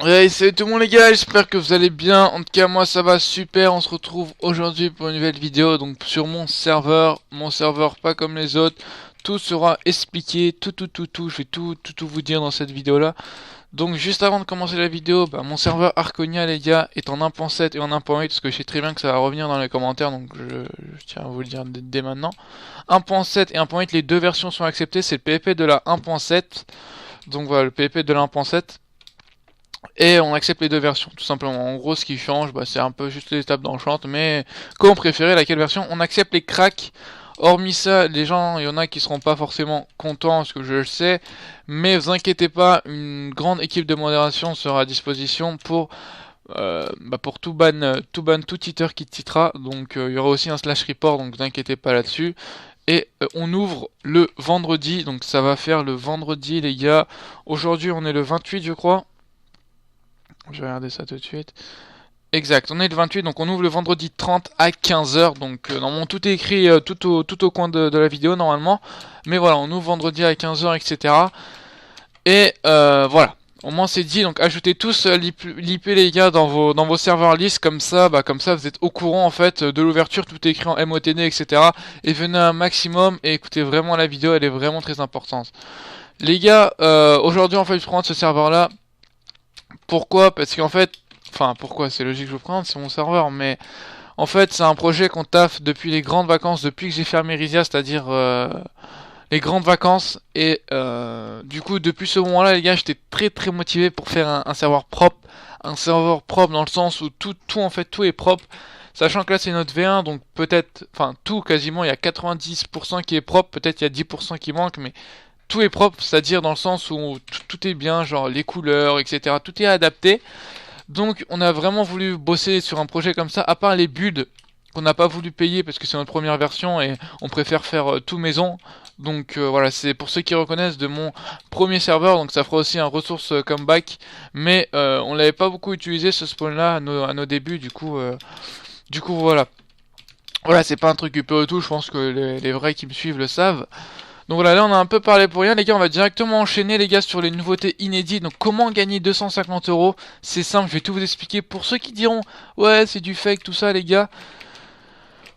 Hey, salut tout le monde les gars, j'espère que vous allez bien. En tout cas moi ça va super, on se retrouve aujourd'hui pour une nouvelle vidéo. Donc sur mon serveur pas comme les autres. Tout sera expliqué, tout, je vais tout vous dire dans cette vidéo là. Donc juste avant de commencer la vidéo, mon serveur Arconia les gars est en 1.7 et en 1.8 parce que je sais très bien que ça va revenir dans les commentaires, donc je tiens à vous le dire dès maintenant. 1.7 et 1.8, les deux versions sont acceptées, c'est le PvP de la 1.7. Donc voilà, le PvP de la 1.7. Et on accepte les deux versions, tout simplement. En gros, ce qui change, c'est un peu juste les étapes d'enchant, mais comme on préférait laquelle version, on accepte les cracks. Hormis ça, les gens, il y en a qui seront pas forcément contents, ce que je le sais, mais vous inquiétez pas, une grande équipe de modération sera à disposition pour tout titre qui titera. Donc il y aura aussi un slash report, donc vous inquiétez pas là-dessus. Et on ouvre le vendredi, donc ça va faire le vendredi les gars. Aujourd'hui on est le 28 je crois. Je vais regarder ça tout de suite. Exact, on est le 28, donc on ouvre le vendredi 30 à 15h. Donc normalement tout est écrit tout au coin de la vidéo normalement. Mais voilà, on ouvre vendredi à 15h, etc. Et voilà, au moins c'est dit. Donc ajoutez tous l'IP les gars dans vos serveurs listes. Comme ça vous êtes au courant en fait de l'ouverture. Tout est écrit en MOTD, etc. Et venez un maximum et écoutez vraiment la vidéo, elle est vraiment très importante. Les gars, aujourd'hui en fait je prends ce serveur là. Pourquoi? Parce qu'en fait, enfin pourquoi, c'est logique que je le prenne, c'est mon serveur, mais en fait c'est un projet qu'on taffe depuis les grandes vacances, depuis que j'ai fermé Risia, c'est-à-dire les grandes vacances, et du coup depuis ce moment-là les gars j'étais très motivé pour faire un serveur propre dans le sens où tout en fait tout est propre, sachant que là c'est notre V1, donc peut-être, enfin tout quasiment, il y a 90% qui est propre, peut-être il y a 10% qui manque, mais tout est propre, c'est-à-dire dans le sens où tout est bien, genre les couleurs, etc. Tout est adapté. Donc on a vraiment voulu bosser sur un projet comme ça, à part les builds qu'on n'a pas voulu payer parce que c'est notre première version et on préfère faire tout maison. Donc voilà, c'est pour ceux qui reconnaissent de mon premier serveur, donc ça fera aussi un ressource comeback. Mais on l'avait pas beaucoup utilisé ce spawn là à nos débuts, du coup voilà. Voilà, c'est pas un truc UP tout, je pense que les vrais qui me suivent le savent. Donc voilà, là on a un peu parlé pour rien les gars, on va directement enchaîner les gars sur les nouveautés inédites. Donc comment gagner 250 €? C'est simple, je vais tout vous expliquer. Pour ceux qui diront ouais c'est du fake tout ça les gars,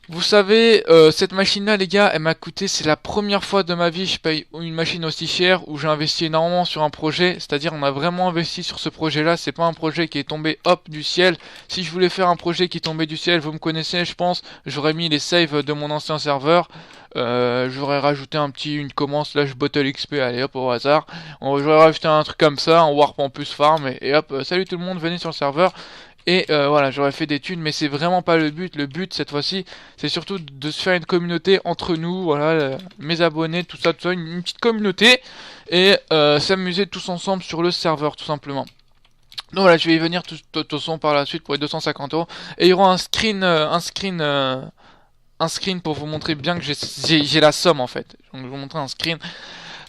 vous savez, cette machine-là, les gars, elle m'a coûté, c'est la première fois de ma vie, je paye une machine aussi chère, où j'ai investi énormément sur un projet, c'est-à-dire on a vraiment investi sur ce projet-là, c'est pas un projet qui est tombé hop du ciel. Si je voulais faire un projet qui tombait du ciel, vous me connaissez, je pense, j'aurais mis les saves de mon ancien serveur, j'aurais rajouté une commande slash bottle XP, allez hop au hasard, j'aurais rajouté un truc comme ça, en warp en plus farm, et hop, salut tout le monde, venez sur le serveur. Et voilà, j'aurais fait des thunes, mais c'est vraiment pas le but. Le but cette fois-ci, c'est surtout de se faire une communauté entre nous, voilà, mes abonnés, tout ça, une petite communauté, et s'amuser tous ensemble sur le serveur, tout simplement. Donc voilà, je vais y venir de toute façon par la suite pour les 250 €. Et il y aura un screen pour vous montrer bien que j'ai la somme en fait. Donc je vais vous montrer un screen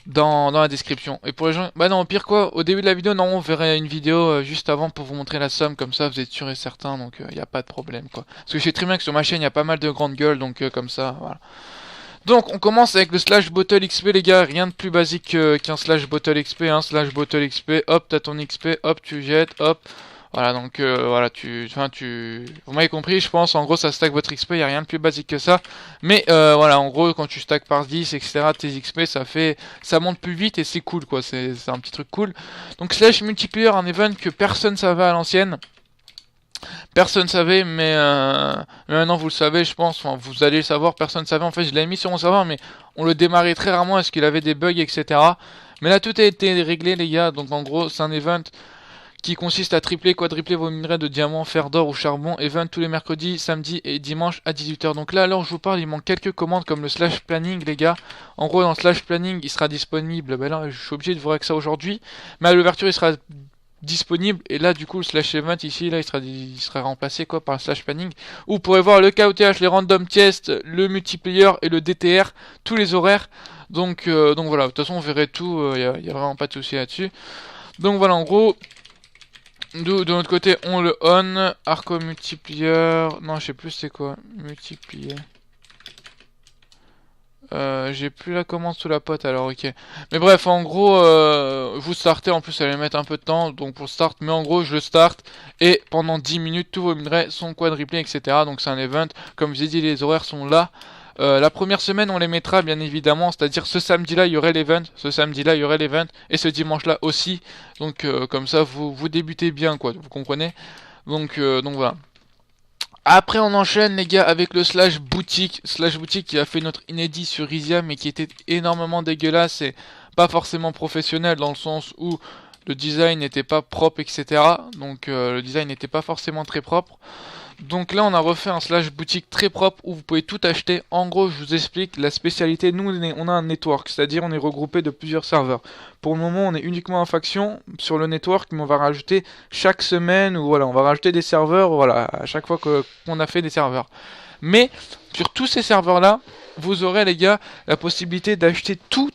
dans la description. Et pour les gens, bah non, au pire quoi, au début de la vidéo, non, on verrait une vidéo juste avant pour vous montrer la somme, comme ça vous êtes sûr et certain, donc il n'y a pas de problème quoi. Parce que je sais très bien que sur ma chaîne il y a pas mal de grandes gueules, donc comme ça, voilà. Donc on commence avec le slash bottle XP les gars, rien de plus basique qu'un slash bottle XP, hein, slash bottle XP, hop, t'as ton XP, hop, tu jettes, hop. Voilà, donc voilà, vous m'avez compris, je pense. En gros, ça stack votre XP, y a rien de plus basique que ça. Mais voilà, en gros, quand tu stack par 10, etc., tes XP, ça monte plus vite et c'est cool, quoi. C'est un petit truc cool. Donc slash multiplayer, un event que personne savait à l'ancienne. Personne savait, mais maintenant vous le savez, je pense. Enfin, vous allez le savoir, personne savait. En fait, je l'ai mis sur mon serveur, mais on le démarrait très rarement. Est-ce qu'il avait des bugs, etc. Mais là, tout a été réglé, les gars. Donc en gros, c'est un event qui consiste à tripler, quadrupler vos minerais de diamants, fer d'or ou charbon, event tous les mercredis, samedis et dimanches à 18h. Donc là, alors je vous parle, il manque quelques commandes comme le slash planning, les gars. En gros, dans le slash planning, il sera disponible. Ben là, je suis obligé de vous régler ça aujourd'hui, mais à l'ouverture, il sera disponible. Et là, du coup, le slash event ici, là, il sera remplacé quoi par le slash planning. Où vous pourrez voir le KOTH, les random chests, le multiplayer et le DTR, tous les horaires. Donc voilà, de toute façon, on verrait tout. Il y a vraiment pas de souci là-dessus. Donc voilà, en gros. De notre côté, on le on. Arco multiplier. Non, je sais plus c'est quoi. Multiplier. J'ai plus la commande sous la pote alors ok. Mais bref en gros vous startez, en plus ça va mettre un peu de temps donc pour start, mais en gros je start et pendant 10 minutes tous vos minerais sont quadruplés etc. Donc c'est un event, comme je vous ai dit les horaires sont là. La première semaine on les mettra bien évidemment, c'est-à-dire ce samedi là il y aurait l'event, ce samedi là il y aurait l'event et ce dimanche là aussi. Donc comme ça vous débutez bien quoi, vous comprenez. Donc voilà. Après on enchaîne les gars avec le slash boutique. Slash boutique qui a fait notre inédit sur Isia mais qui était énormément dégueulasse et pas forcément professionnel dans le sens où le design n'était pas propre etc. Donc le design n'était pas forcément très propre. Donc là on a refait un slash boutique très propre où vous pouvez tout acheter. En gros je vous explique la spécialité, nous on a un network, c'est-à-dire on est regroupé de plusieurs serveurs. Pour le moment on est uniquement en faction sur le network, mais on va rajouter chaque semaine, ou voilà on va rajouter des serveurs, voilà à chaque fois qu'on a fait des serveurs. Mais sur tous ces serveurs là, vous aurez les gars la possibilité d'acheter tout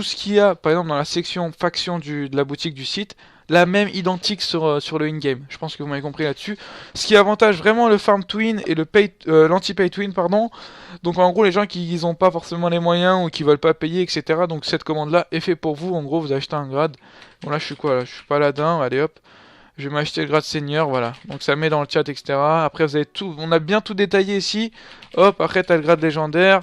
ce qu'il y a, par exemple dans la section faction de la boutique du site, la même identique sur le in-game. Je pense que vous m'avez compris là-dessus. Ce qui avantage vraiment le farm twin et l'anti-pay twin, pardon. Donc en gros les gens qui n'ont pas forcément les moyens ou qui veulent pas payer, etc. Donc cette commande-là est faite pour vous. En gros vous achetez un grade. Bon là je suis quoi là? Je suis paladin, allez hop. Je vais m'acheter le grade seigneur, voilà. Donc ça met dans le chat, etc. Après vous avez tout, on a bien tout détaillé ici. Hop, après t'as le grade légendaire.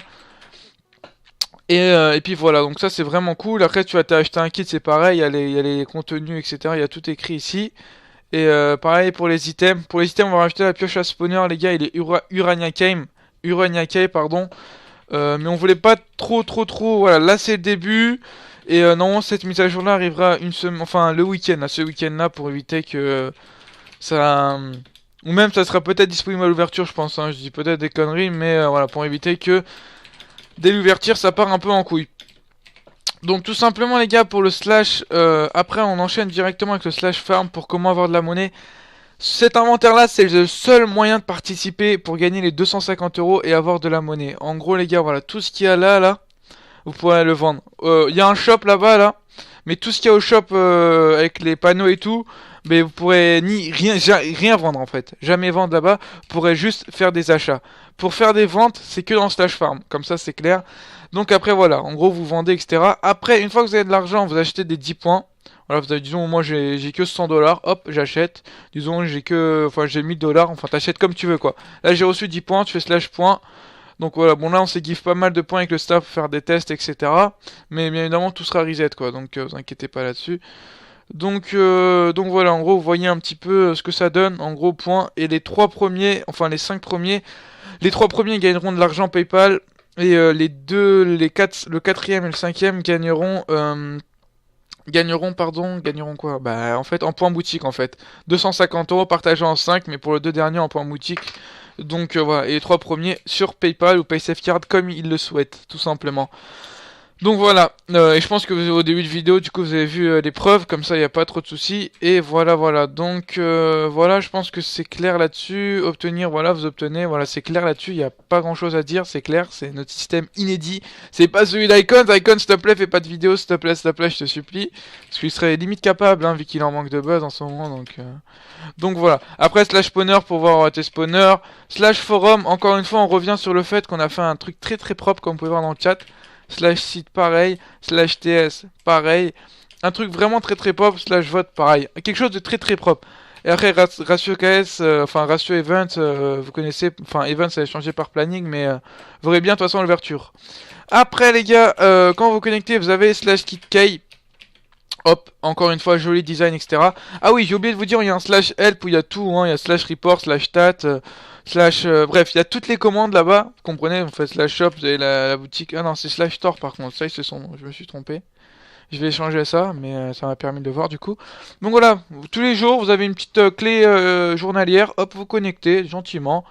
Et puis voilà, donc ça c'est vraiment cool. Après tu vas t'acheter un kit, c'est pareil, il y a les contenus, etc. Il y a tout écrit ici. Et pareil pour les items. Pour les items, on va rajouter la pioche à spawner, les gars, il est Urania Kame, pardon. Mais on voulait pas trop, voilà, là c'est le début. Et non, cette mise à jour là arrivera une semaine, enfin le week-end, ce week-end là, pour éviter que ça... Ou même ça sera peut-être disponible à l'ouverture, je pense, hein. Je dis peut-être des conneries, mais voilà, pour éviter que dès l'ouverture ça part un peu en couille. Donc tout simplement les gars pour le slash, après on enchaîne directement avec le slash farm pour comment avoir de la monnaie. Cet inventaire là c'est le seul moyen de participer pour gagner les 250 € et avoir de la monnaie. En gros les gars voilà, tout ce qu'il y a là, vous pourrez le vendre. Il y a un shop là-bas là, mais tout ce qu'il y a au shop avec les panneaux et tout, mais vous pourrez rien vendre en fait. Jamais vendre là-bas, vous pourrez juste faire des achats. Pour faire des ventes, c'est que dans Slash Farm, comme ça c'est clair. Donc après voilà, en gros vous vendez etc. Après, une fois que vous avez de l'argent, vous achetez des 10 points. Voilà, vous avez, disons, moi j'ai que 100 $, hop, j'achète. Disons, j'ai 1000 $, enfin t'achètes comme tu veux quoi. Là j'ai reçu 10 points, tu fais slash points. Donc voilà, bon là on s'est give pas mal de points avec le staff pour faire des tests, etc. Mais bien évidemment tout sera reset quoi, donc vous inquiétez pas là-dessus. Donc voilà, en gros vous voyez un petit peu ce que ça donne, en gros points. Et les 3 premiers, enfin les 3 premiers gagneront de l'argent PayPal. Et le quatrième et le cinquième gagneront quoi? Bah en fait en points boutique en fait. 250 € partagés en 5, mais pour les deux derniers en points boutique. Donc voilà, et les 3 premiers sur PayPal ou PaySafeCard comme ils le souhaitent, tout simplement. Donc voilà, et je pense que au début de vidéo, du coup, vous avez vu les preuves, comme ça, il n'y a pas trop de soucis. Et voilà. Donc voilà, je pense que c'est clair là-dessus. Obtenir, voilà, vous obtenez, voilà, c'est clair là-dessus. Il n'y a pas grand-chose à dire, c'est clair. C'est notre système inédit. C'est pas celui d'Icon. Icon, s'il te plaît, fais pas de vidéo, s'il te plaît, je te supplie. Parce qu'il serait limite capable, hein, vu qu'il en manque de buzz en ce moment. Donc voilà. Après, slash spawner pour voir tes spawners. Slash forum, encore une fois, on revient sur le fait qu'on a fait un truc très propre, comme vous pouvez voir dans le chat. Slash site pareil, slash ts pareil, un truc vraiment très propre, slash vote pareil, quelque chose de très propre. Et après ratio KS, enfin ratio event, vous connaissez, enfin event ça va changer par planning, mais vous verrez bien de toute façon l'ouverture. Après les gars, quand vous connectez, vous avez slash kit K. Hop, encore une fois, joli design, etc. Ah oui, j'ai oublié de vous dire, il y a un slash help où il y a tout, hein, il y a slash report, slash stat, bref, il y a toutes les commandes là-bas, vous comprenez, vous faites slash shop, vous avez la boutique, ah non, c'est slash store par contre, ça, c'est son nom, je me suis trompé. Je vais changer ça, mais ça m'a permis de voir du coup. Donc voilà, tous les jours, vous avez une petite clé journalière, hop, vous connectez gentiment.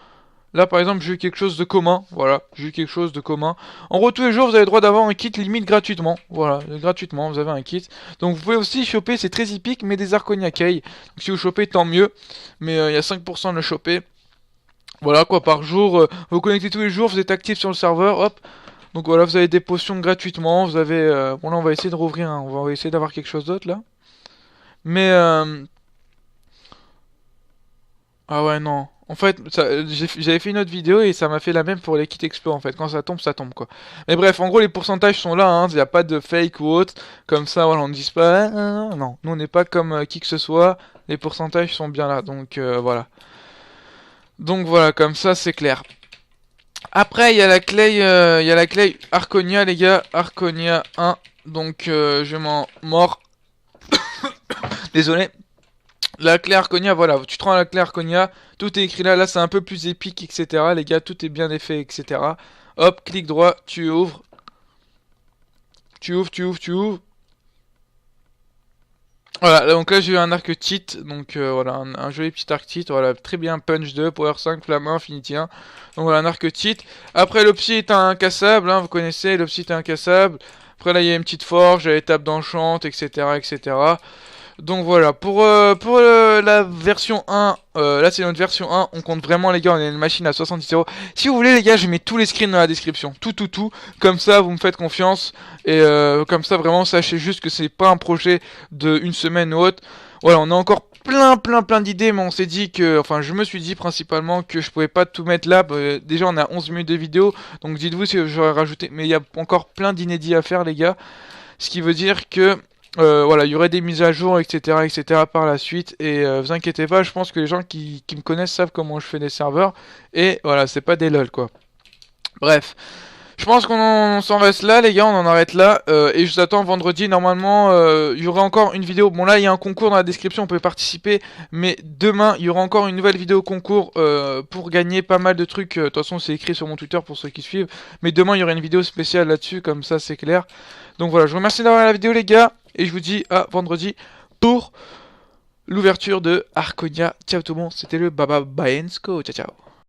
Là, par exemple, j'ai eu quelque chose de commun. Voilà, j'ai eu quelque chose de commun. En gros, tous les jours, vous avez le droit d'avoir un kit limite gratuitement. Voilà, gratuitement, vous avez un kit. Donc, vous pouvez aussi choper, c'est très hippique, mais des Arconia Key. Donc, si vous chopez, tant mieux. Mais il y a 5% de le choper. Voilà, quoi, par jour. Vous connectez tous les jours, vous êtes actif sur le serveur, hop. Donc, voilà, vous avez des potions gratuitement. Vous avez... bon, là, on va essayer de rouvrir. Hein. On va essayer d'avoir quelque chose d'autre, là. Mais... Ah ouais, non. En fait, j'avais fait une autre vidéo et ça m'a fait la même pour les kits expo en fait. Quand ça tombe quoi. Mais bref, en gros, les pourcentages sont là, hein. Il n'y a pas de fake ou autre. Comme ça, voilà, on ne dit pas. Non, nous on n'est pas comme qui que ce soit. Les pourcentages sont bien là. Donc voilà. Donc voilà, comme ça c'est clair. Après, il y a la clé Arconia, les gars. Arconia 1. Donc je m'en mords. Désolé. La clé Arconia, voilà, tu te rends à la clé Arconia, tout est écrit là, là c'est un peu plus épique, etc. Les gars, tout est bien fait, etc. Hop, clic droit, tu ouvres, tu ouvres. Voilà, donc là j'ai eu un arc cheat, donc voilà, un joli petit arc cheat, voilà, très bien, punch 2, power 5, flamme 1, infinity 1. Donc voilà, un arc cheat. Après l'opsi est incassable, hein, vous connaissez, l'opsi est incassable. Après là il y a une petite forge, l'étape d'enchant, etc. etc. Donc voilà, pour la version 1, là c'est notre version 1, on compte vraiment les gars, on a une machine à 70 €. Si vous voulez les gars, je mets tous les screens dans la description, tout, comme ça vous me faites confiance, et comme ça vraiment sachez juste que c'est pas un projet de une semaine ou autre. Voilà, on a encore plein d'idées, mais on s'est dit que, enfin je me suis dit principalement que je pouvais pas tout mettre là. Déjà on a 11 minutes de vidéo, donc dites-vous si j'aurais rajouté, mais il y a encore plein d'inédits à faire les gars, ce qui veut dire que voilà, il y aurait des mises à jour, etc. par la suite. Et vous inquiétez pas, je pense que les gens qui me connaissent savent comment je fais des serveurs. Et voilà, c'est pas des lol quoi. Bref, je pense qu'on s'en reste là, les gars, on en arrête là. Et je vous attends vendredi. Normalement, il y aura encore une vidéo. Bon, là, il y a un concours dans la description, on peut participer. Mais demain, il y aura encore une nouvelle vidéo concours pour gagner pas mal de trucs. De toute façon, c'est écrit sur mon Twitter pour ceux qui suivent. Mais demain, il y aura une vidéo spéciale là-dessus, comme ça, c'est clair. Donc voilà, je vous remercie d'avoir la vidéo, les gars. Et je vous dis à vendredi pour l'ouverture de Arconia. Ciao tout le monde, c'était le Baba Baensko. Ciao, ciao.